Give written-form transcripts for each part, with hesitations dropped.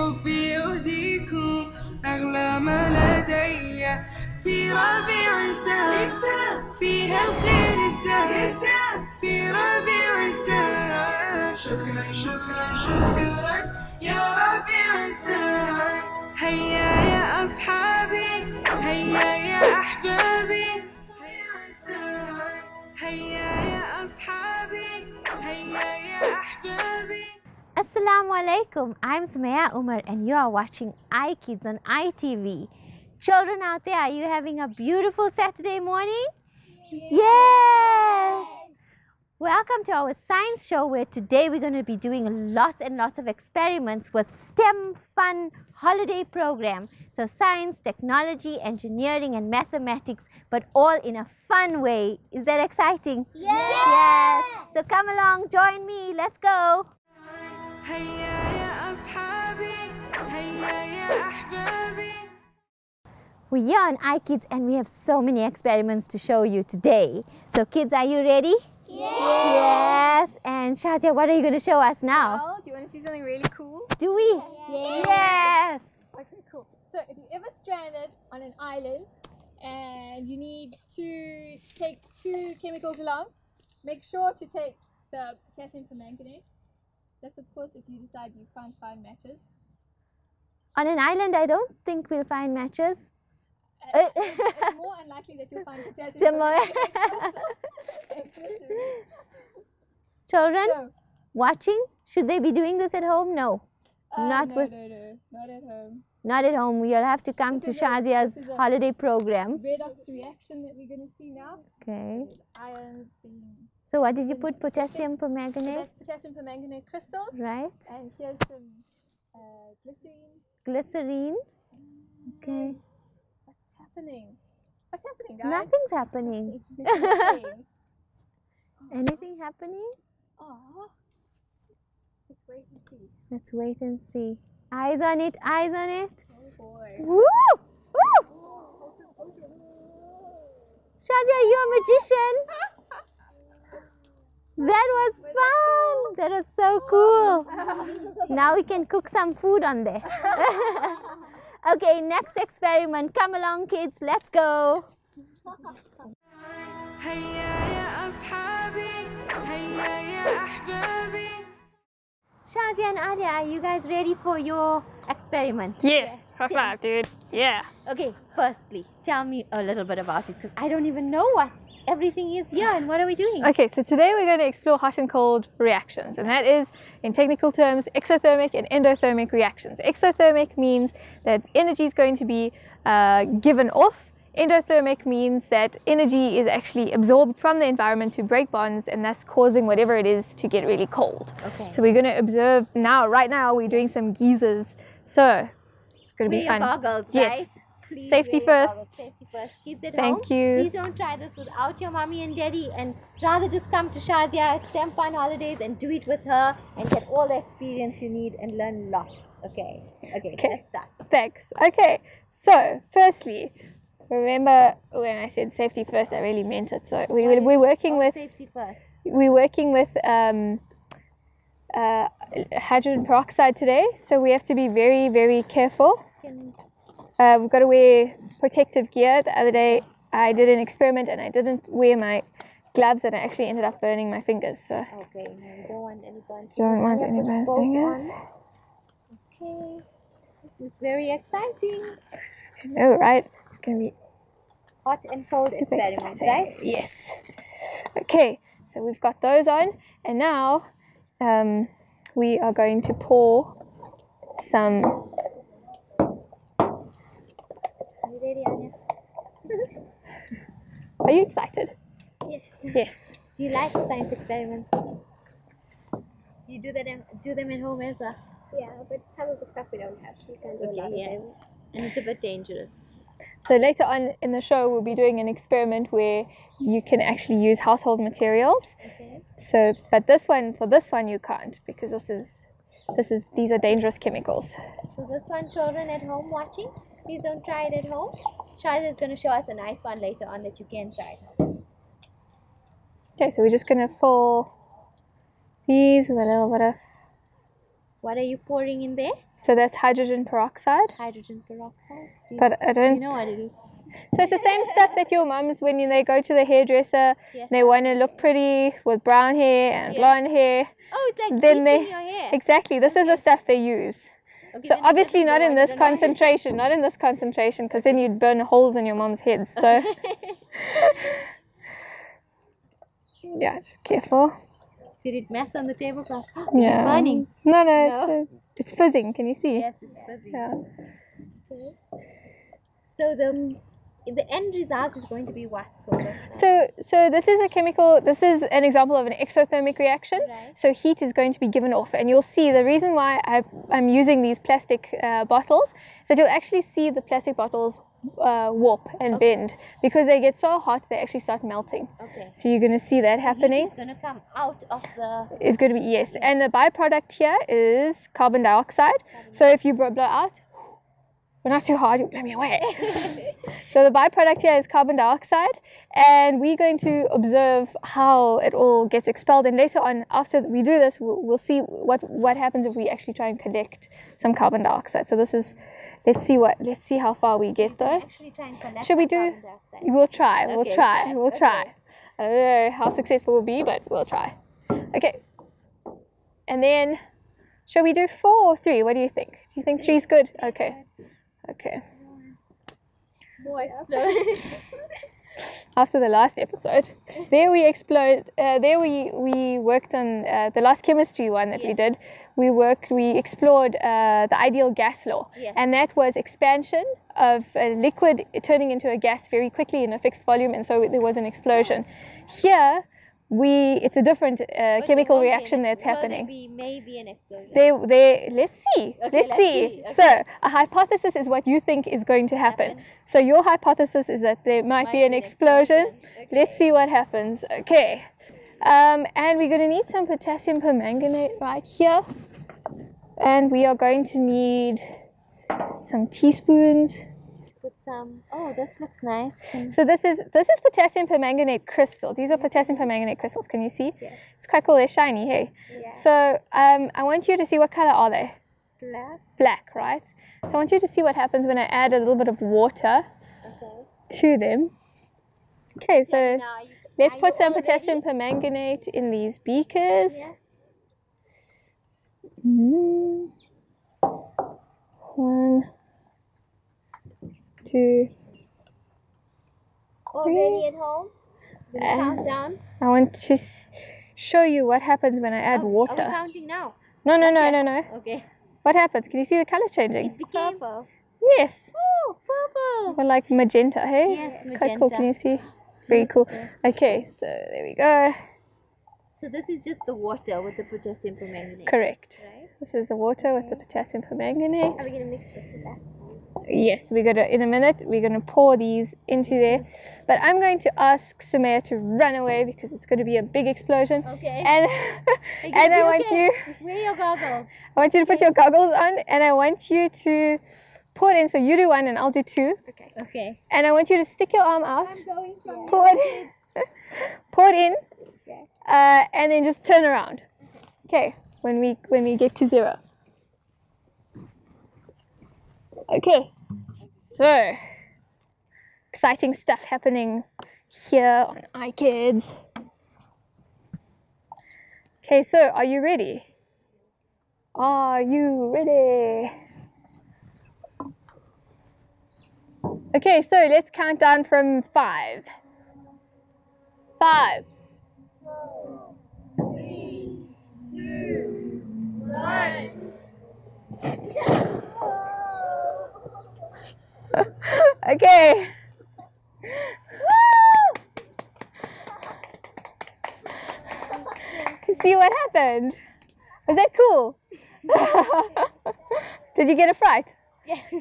حبي يهديكم أغلى ما لدي في ربيع سهر فيها الخير ازداد في ربيع سهر شكرا شكرا شكرا يا ربيع سهر هيا يا أصحابي هيا يا أحبابي هيا سهر هيا يا أصحابي هيا يا أحبابي. Assalamu alaikum. I'm Sumaya Umar and you are watching iKIDS on ITV. Children out there, are you having a beautiful Saturday morning? Yes! Welcome to our science show where today we're going to be doing lots and lots of experiments with STEM fun holiday program. So science, technology, engineering and mathematics, but all in a fun way. Is that exciting? Yes! So come along, join me, let's go! We're here on iKIDS and we have so many experiments to show you today. So kids, are you ready? Yes! And Shazia, what are you going to show us now? Well, do you want to see something really cool? Do we? Yes! Okay, cool. So if you're ever stranded on an island and you need to take 2 chemicals along, make sure to take the potassium permanganate. That's of course if you decide you can't find matches. On an island, I don't think we'll find matches. It's more unlikely that you'll find potassium permanganate. Children, So, watching, should they be doing this at home? No. no, Not not at home. Not at home. You'll have to come to This is Shazia's a holiday program. Redox reaction that we're going to see now. Okay. Ions being... So what did you put? Potassium So permanganate, that's potassium permanganate crystals. right? And here's some glycerine. Glycerine. Okay. What's happening? What's happening, guys? Nothing's happening. Nothing. Anything happening? Aw. Let's wait and see. Let's wait and see. Eyes on it, eyes on it. Oh boy. Woo! Woo! Shazia, you're a magician. That was fun. That was so cool. Now we can cook some food on there. Okay, next experiment. Come along, kids. Let's go. Shazia and Alia, are you guys ready for your experiment? Yes, high five, dude. Yeah. Okay, firstly, tell me a little bit about it because I don't even know what everything is here and what are we doing? Okay, so today we're going to explore hot and cold reactions, and that is, in technical terms, exothermic and endothermic reactions. Exothermic means that energy is going to be given off. Endothermic means that energy is actually absorbed from the environment to break bonds and thus causing whatever it is to get really cold. Okay. So we're going to observe now, right now, we're doing some geysers. So it's going to be Wear fun. your goggles, Yes. right? Please Safety wear your first. goggles. Safety first. Kids at Thank home, you. please don't try this without your mommy and daddy and rather just come to Shazia at STEM Fun Holidays and do it with her and get all the experience you need and learn lots. Okay, let's start. Thanks. Okay, so firstly, remember when I said safety first, I really meant it. So we're working with Safety first. hydrogen peroxide today, so we have to be very, very careful. We've got to wear protective gear. The other day I did an experiment and I didn't wear my gloves and I actually ended up burning my fingers. So Okay, now you don't want any burnt fingers. don't want You any have to burnt put both fingers. on. Okay, this is very exciting. I know, right? It's going to be Hot and cold super experiments, exciting. right? Yes. Okay, so we've got those on, and now we are going to pour some. Are you ready, Anya? Are you excited? Yes. Yes. Do you like science experiments? You do them at home as well? Yeah, but some of the stuff we don't have. We can't do a lot of them. And it's a bit dangerous. So later on in the show, we'll be doing an experiment where you can actually use household materials. Okay. So, but for this one, you can't because these are dangerous chemicals. So this one, children at home watching, please don't try it at home. Shazia is going to show us a nice one later on that you can try it. Okay, so we're just going to fill these with a little bit of What are you pouring in there? So that's hydrogen peroxide. Hydrogen peroxide. But I don't. You know what it is. So it's the same stuff that your mums, when they go to the hairdresser, Yes. they want to look pretty with brown hair and Yes. blonde hair. Oh, it's like Then bleaching your hair. Exactly. This is the stuff they use. Okay, So then obviously this is not the in one this you don't want. concentration, not in this concentration, because then you'd burn holes in your mom's head. So yeah, just careful. Did it mess on the tablecloth? Yeah. Burning. No, No. it's fizzing. Can you see? Yes, it's fuzzy. Yeah. Okay. So the end result is going to be what sort of? So this is a chemical. This is an example of an exothermic reaction. Right. So heat is going to be given off, and you'll see the reason why I'm using these plastic bottles is that you'll actually see the plastic bottles warp and bend because they get so hot they actually start melting. Okay. So you're going to see that happening. It's going to come out of the. It's going to be, yes, and the byproduct here is carbon dioxide. So if you blow out, but not too hard, you'll blow me away. So the byproduct here is carbon dioxide, and we're going to observe how it all gets expelled. And later on, after we do this, we'll see what happens if we actually try and collect some carbon dioxide. So this is, let's see how far we get though. Actually try and collect Should we the do? carbon dioxide. We'll try. We'll Okay, try. try. We'll Okay. try. I don't know how successful we'll be, but we'll try. Okay. And then, shall we do 4 or 3? What do you think? Do you think 3 is good? Okay. Okay. More explode. After the last episode, there we explode. There we worked on the last chemistry one that we did. We explored the ideal gas law, Yes. and that was expansion of a liquid turning into a gas very quickly in a fixed volume, and so there was an explosion. Here, it's a different But chemical it won't be reaction an- that's will happening. There be maybe an explosion. Let's see. Okay, let's let's see. see. Okay. So a hypothesis is what you think is going to happen. So your hypothesis is that there might be an explosion. Okay. Let's see what happens. Okay. And we're going to need some potassium permanganate right here. And we are going to need some teaspoons. Put some. Oh, this looks nice. So this is potassium permanganate crystals. These are potassium permanganate crystals. Can you see? Yeah. It's quite cool. They're shiny, hey? Yeah. So I want you to see what color are they? Black. Black, right? So I want you to see what happens when I add a little bit of water Okay. to them. Okay, so Yeah, now let's are put you some all potassium permanganate in these beakers. Yeah. 1, 2. Already at home? Then And count down. I want to show you what happens when I add Are we water. counting now? No. Okay. What happens? Can you see the color changing? It became purple. Yes. Oh, purple. Or like magenta, hey? Yes, It's quite cool. Can you magenta. see? Very cool. Okay, so there we go. So this is just the water with the potassium permanganate. Correct. Right? This is the water with the potassium permanganate. Are we going to mix this with that? Yes, in a minute, we're going to pour these into there. But I'm going to ask Samaya to run away because it's going to be a big explosion. Okay. And and I want you Wear your goggles. to put your goggles on, and I want you to pour it in. So you do 1 and I'll do 2. Okay. Okay. And I want you to stick your arm out, I'm going from pour it, pour it in, Okay. and then just turn around. Okay. When we get to 0. Okay, so exciting stuff happening here on iKIDS. Okay, so are you ready? Are you ready? Okay, so let's count down from 5. 5. 3, 2, 1. Okay. To see what happened. Was that cool? Did you get a fright? Yeah. Come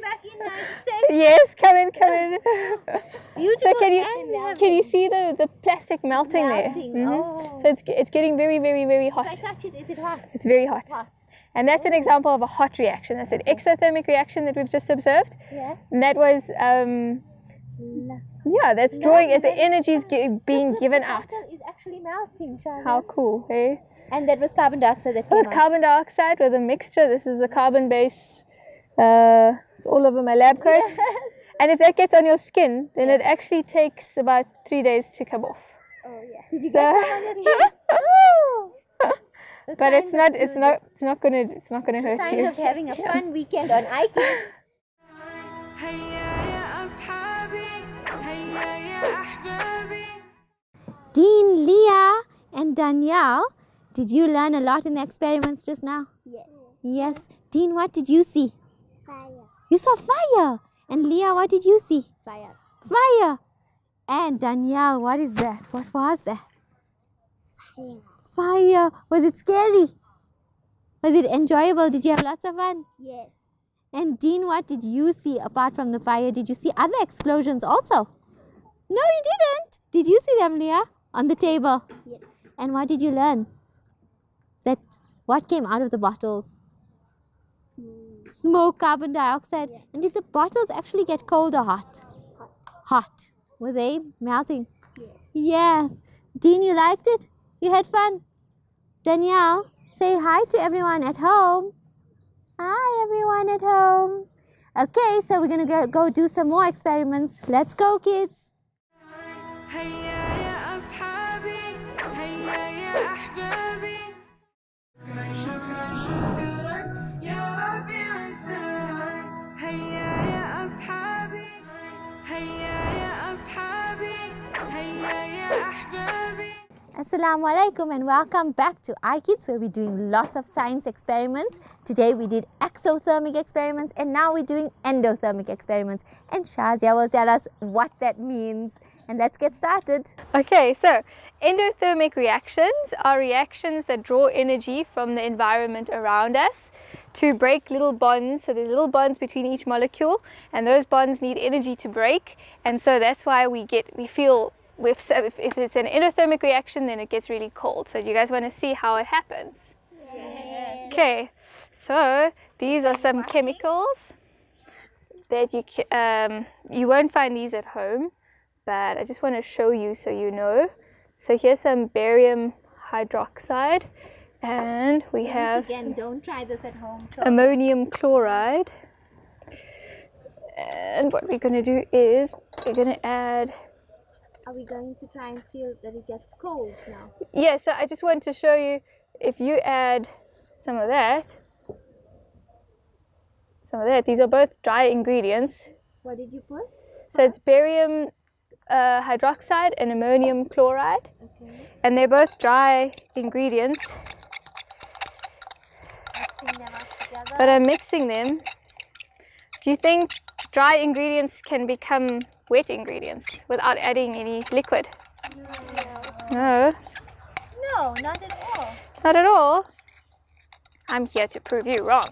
back in nice and safe. Yes, come in. Beautiful. So can and you see the plastic melting there? melting. Mhm. Oh. So it's getting very, very, very If I hot. touch it, is it hot? It's very hot. Hot. And that's an example of a hot reaction. That's an exothermic reaction that we've just observed. Yes. And that was that's drawing as the energy is being given out. The bottle is actually melting, Charlotte. How cool, hey? And that was carbon dioxide that It came was out. carbon dioxide with a mixture. This is a carbon-based, it's all over my lab coat. And if that gets on your skin, then it actually takes about 3 days to come off. Oh yeah. Did you get some on your skin? The But signs it's not gonna hurt signs you. of having a fun weekend on iKIDS. هيا يا أصحابي هيا يا أحبابي. Dean, Leah, and Danielle, did you learn a lot in the experiments just now? Yes. Yes. Dean, what did you see? Fire. You saw fire. And Leah, what did you see? Fire. Fire. And Danielle, what is that? What was that? Fire. Fire. Was it scary? Was it enjoyable? Did you have lots of fun? Yes. And Dean, what did you see apart from the fire? Did you see other explosions also? No, you didn't. Did you see them, Leah? On the table? Yes. And what did you learn? That what came out of the bottles? Smoke, carbon dioxide. Yeah. And did the bottles actually get cold or hot? Hot. Hot. Were they melting? Yes. Yes. Dean, you liked it? You had fun? Danielle, say hi to everyone at home. Hi, everyone at home. Okay, so we're going to go do some more experiments. Let's go, kids. هيا يا أصحابي هيا يا أحبابي. شكرا شكرا يا ربيع السهر. هيا يا أصحابي هيا يا أصحابي هيا يا أحبابي. Assalamu alaikum and welcome back to iKIDS, where we're doing lots of science experiments. Today we did exothermic experiments and now we're doing endothermic experiments. And Shazia will tell us what that means. And let's get started. Okay, so endothermic reactions are reactions that draw energy from the environment around us to break little bonds. So there's little bonds between each molecule, and those bonds need energy to break. And so that's why we feel if it's an endothermic reaction, then it gets really cold. So do you guys want to see how it happens? Yes. Okay, so these are some chemicals that you won't find these at home, but I just want to show you so you know. So here's some barium hydroxide, and we have Again, don't try this at home. ammonium chloride. And what we're going to do is we're going to add. Are we going to try and feel that it gets cold now? Yeah, so I just want to show you, if you add some of that, these are both dry ingredients. What did you put? So it's barium hydroxide and ammonium chloride, Okay. and they're both dry ingredients, Mixing them up together. but I'm mixing them. Do you think dry ingredients can become wet ingredients without adding any liquid? No, No, not at all. not at all. I'm here to prove you wrong.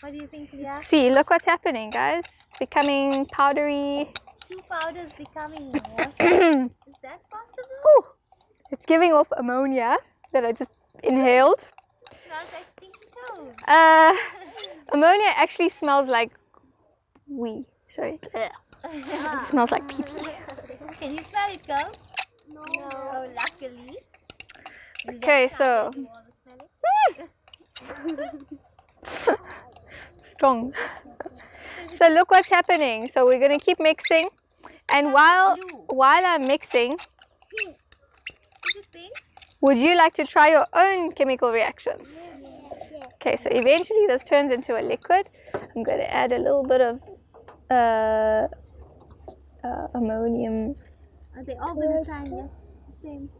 What do you think, Leah? See, look what's happening, guys. It's becoming powdery. Two powders becoming water. Is that possible? Ooh, it's giving off ammonia that I just inhaled. Smells like stinky toes. Ammonia actually smells like wee. Sorry. It smells like pee-pee. Can you smell it, girl? No. Luckily. Okay, so strong. So look what's happening. So we're going to keep mixing, and while I'm mixing, Is it pink? would you like to try your own chemical reactions? Okay, so eventually this turns into a liquid. I'm going to add a little bit of ammonium. Are they all going to try and get the same?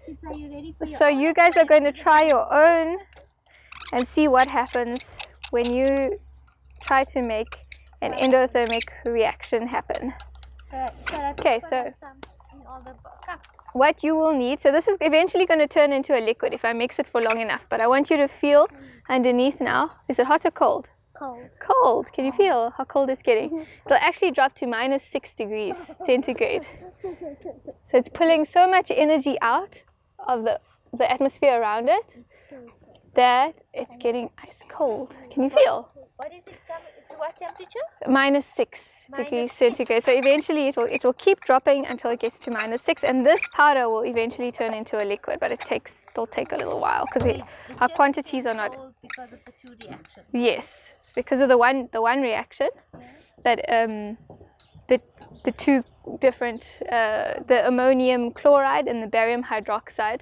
Kids, are you ready for your So own you guys are going to try your own and see what happens when you try to make an endothermic reaction happen. Okay, so some in all the cups. what you will need, so this is eventually going to turn into a liquid if I mix it for long enough, but I want you to feel underneath now. Is it hot or cold? Cold. Cold. Can you feel how cold it's getting? It'll actually drop to -6 degrees centigrade. So it's pulling so much energy out of the atmosphere around it that it's getting ice cold. Can you feel? What is it coming? what temperature? -6 degrees centigrade. So eventually it will keep dropping until it gets to -6, and this powder will eventually turn into a liquid, but it'll take a little while because our quantities are not. Because of the 2 reactions. Yes, because of the one reaction, that the two different the ammonium chloride and the barium hydroxide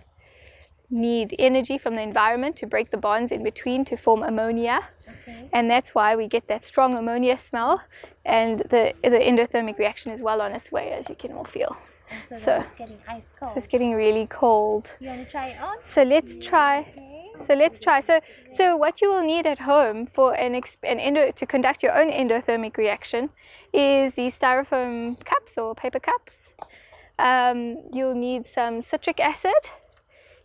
need energy from the environment to break the bonds in between to form ammonia. Okay. And that's why we get that strong ammonia smell, and the endothermic reaction is well on its way, as you can all feel. And So it's getting ice cold. it's getting really cold. You want to try it on? So let's try. Okay. So what you will need at home for to conduct your own endothermic reaction is these styrofoam cups or paper cups. You'll need some citric acid.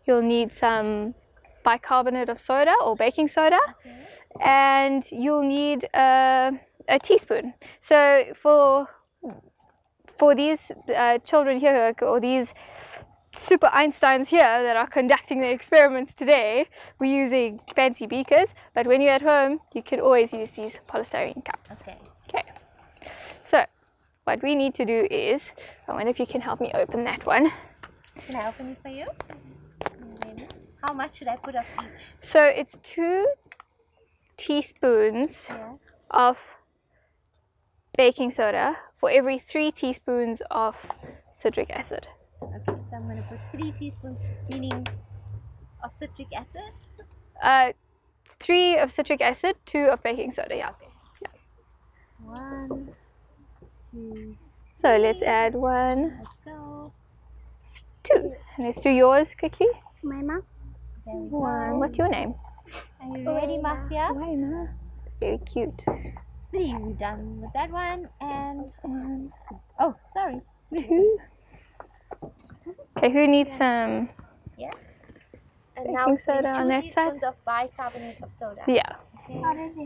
You'll need some bicarbonate of soda or baking soda, and you'll need a teaspoon. So for these children here, or these super Einsteins here that are conducting the experiments today, we're using fancy beakers, but when you're at home, you can always use these polystyrene cups. Okay. Okay. So what we need to do is, I wonder if you can help me open that one. Can I open it for you? How much should I put of each? So it's 2 teaspoons of baking soda for every 3 teaspoons of citric acid. Okay, so I'm going to put 3 teaspoons, meaning of citric acid. 3 of citric acid, 2 of baking soda. Yeah. 1, 2. So let's add 1, Let's go. 2. And let's do yours quickly. My mom. There we go. 1. What's your name? Are you ready, Mahtia? Waina. Very cute. 3. We're done with that one. And 1, oh, sorry. 2. Okay, who needs some Yeah. And baking soda on that side? 2 teaspoons of bicarbonate of soda. Yeah. Okay.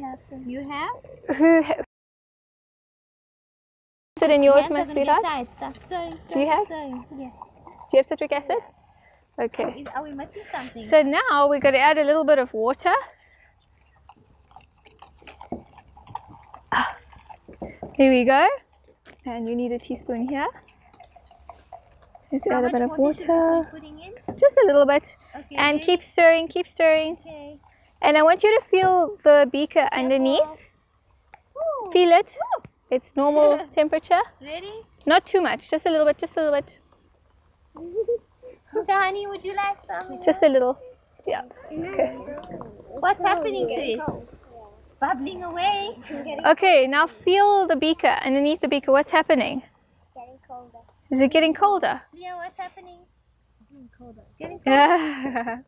have some? You have? Is it in yours, Hands my are gonna sweetheart? get tight. Start stirring, Do you have? stirring. Yes. Do you have citric acid? Okay. Are we missing something? So now we're going to add a little bit of water. Here we go. And you need a teaspoon here. Let's How add a much bit of water should we water. be putting in? Just a little bit. Okay. And ready? keep stirring, keep stirring. Okay. And I want you to feel the beaker underneath. Ooh. Feel it. It's normal temperature. Ready? Not too much, just a little bit, just a little bit. So, honey, would you like some? Just a little. Yeah. Okay. What's happening to it? Bubbling away. Okay, now feel the beaker, underneath the beaker. What's happening? Getting colder. Is it getting colder? Leo, what's happening? Colder. Getting colder. Yeah.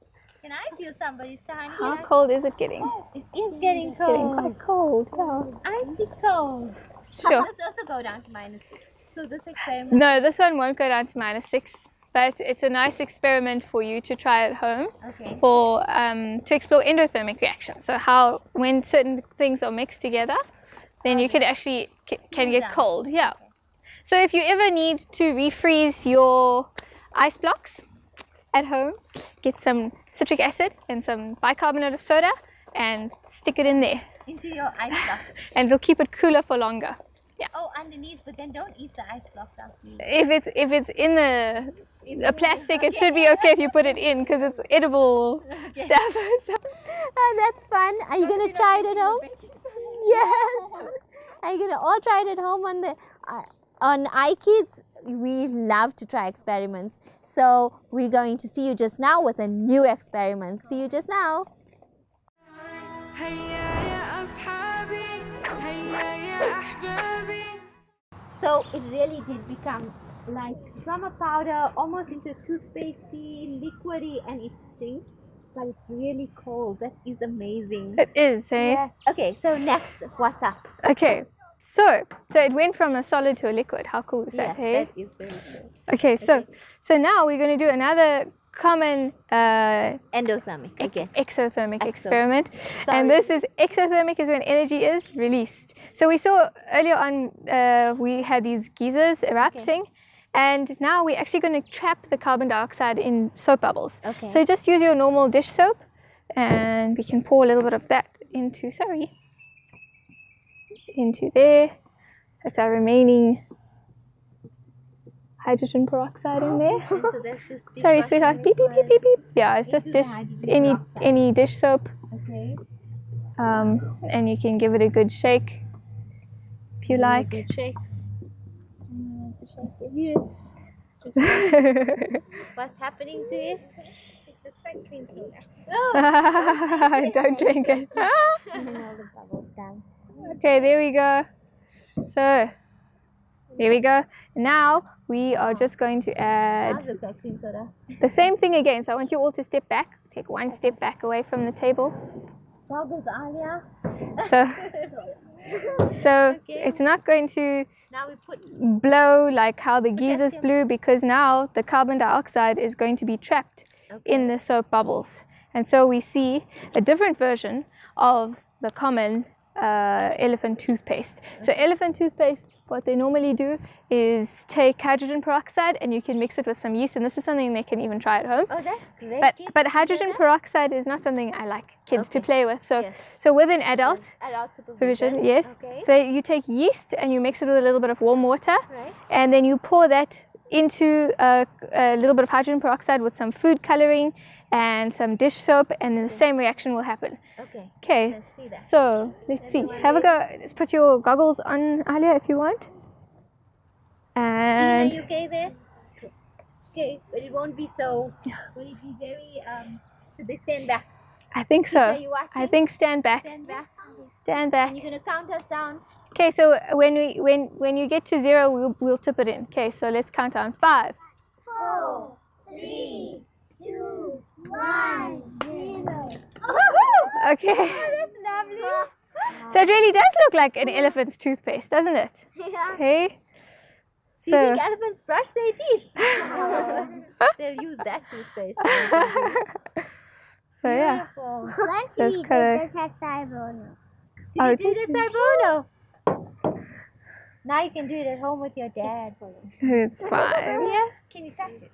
Can I feel somebody's honey? How cold is it getting? It is getting Getting cold. quite cold. Yeah. Icy cold. Sure. Let's also go down to -6. So this experiment. No, this one won't go down to -6, but it's a nice experiment for you to try at home Okay. for to explore endothermic reactions. So how when certain things are mixed together, then you can actually can get down. cold. Yeah. So if you ever need to refreeze your ice blocks at home, get some citric acid and some bicarbonate of soda and stick it in there, Into your ice block. and it'll keep it cooler for longer. Oh, underneath, but then don't eat the ice blocks out, please. If it's in the plastic, it should be okay if you put it in because it's edible stuff. So, that's fun. Are you gonna try it at home? Yes. Are you gonna all try it at home on iKIDS? We love to try experiments. So we're going to see you just now with a new experiment. See you just now. هيا يا أصحابي هيا يا أحبابي. So it really did become like from a powder almost into a toothpastey, liquidy, and it stinks, but it's really cold. That is amazing. It is, eh? Yes. Okay, so next, what's up? Okay. So it went from a solid to a liquid. How cool is that, Yes, hey? that is very cool. Okay, so now we're going to do another common Endothermic again. exothermic Exo. experiment. And this is exothermic is when energy is released. So we saw earlier on we had these geysers erupting, and now we're actually going to trap the carbon dioxide in soap bubbles. Okay. So just use your normal dish soap, and we can pour a little bit of that into there. That's our remaining hydrogen peroxide in there. So that's just Sorry, sweetheart. Beep, beep, beep, beep, beep. Yeah, it's just Into the dish, hydrogen any dish soap. Okay. And you can give it a good shake if you like. Good shake. Yes. What's happening to it? It looks like cream soda. Don't drink it. And then all the bubbles down. Okay, there we go. So, there we go. Now we are just going to Does add look like cream soda. the same thing again. So I want you all to step back. Take one step back away from the table. Goggles, Alia. So it's not going to Now we put blow like how the geysers blew, because now the carbon dioxide is going to be trapped in the soap bubbles. And so we see a different version of the common elephant toothpaste. So elephant toothpaste, what they normally do is take hydrogen peroxide and you can mix it with some yeast, and this is something they can even try at home. Oh, that's great. But hydrogen peroxide is not something I like kids to play with. So Yes. so with an adult Adult supervision, supervision. yes. Okay. So you take yeast and you mix it with a little bit of warm water, Right. and then you pour that into a little bit of hydrogen peroxide with some food coloring and some dish soap, and then the same reaction will happen. Okay. Okay, Let's see that. so let's see. Have a go. Let's put your goggles on, Alia, if you want. Are And you okay there? Okay, but it won't be so. Will it be very? Should they stand back? I think Are so. you watching? I think stand back. Stand back. Stand back. And you're gonna count us down. Okay, so when you get to 0, we'll tip it in. Okay, so let's count down. 5. 4, 3, 2, 1, 0. Okay. That's lovely. So it really does look like an elephant's toothpaste, doesn't it? Yeah. Okay. Do you So think elephants brush their teeth? They'll use that toothpaste. so yeah. Beautiful. Once That's you eat kinda- this at Cybono. Oh, Did you do it at Saibono? Now you can do it at home with your dad. It's fine. Yeah? Can you touch it?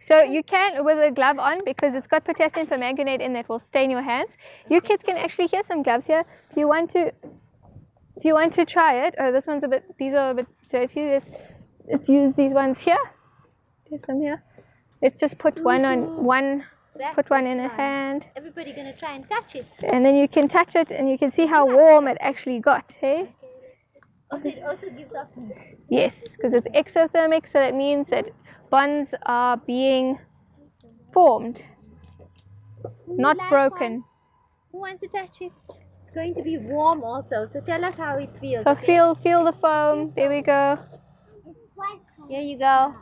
So you can with a glove on, because it's got potassium permanganate in that will stain your hands. You kids can actually, here's some gloves here. If you want to try it. Oh, this one's these are a bit dirty. Let's use these ones here. There's some here. Let's just put one in a hand, Everybody gonna try and touch it. and then you can touch it and you can see how warm it actually got, hey? Also, it also gives off heat. Yes, because it's exothermic, so that means that bonds are being formed, not broken. Who wants to touch it? It's going to be warm also, so tell us how it feels. So okay? feel the foam. There we go. Here you go.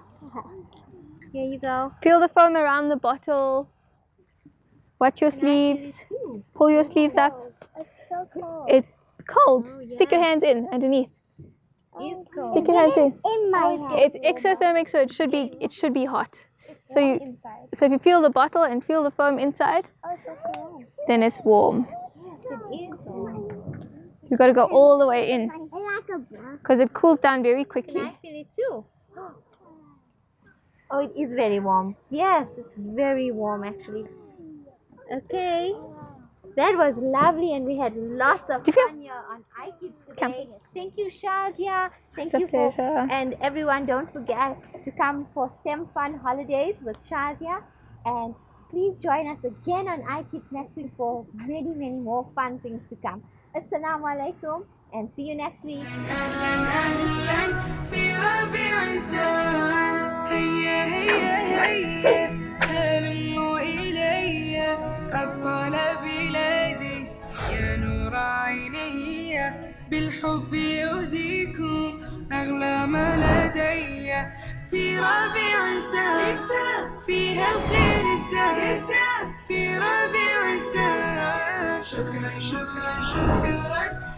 Here you go. Feel the foam around the bottle. Watch your sleeves. Pull your sleeves up. It's so cold. It's cold. Oh, Stick your yeah. hands in underneath. It's cold. Stick your hands in. In my hand. It's exothermic, so it should be hot. So if you feel the bottle and feel the foam inside, Oh, it's so cold. then it's warm. Yes, it is warm. You've got to go all the way in, I like a black. because it cools down very Can quickly. I feel it too? Oh, it is very warm. Yes, it's very warm actually. Okay. That was lovely, and we had lots of Do you feel- fun here on iKIDS Come. today. Thank you, Shazia. Thank It's a you for pleasure. and everyone. Don't forget to come for STEM Fun Holidays with Shazia, and please join us again on iKIDS next week for many, many more fun things to come. Assalamu alaikum, and see you next week. أهلا أهلا في ربيع الزمان هيا هيا هيا هلموا إلي أبطال بلادي يا نور عيني بالحب يهديكم أغلى ما لدي في ربيع الزمان فيها الخير ازداد في ربيع الزمان شكرا شكرا شكرا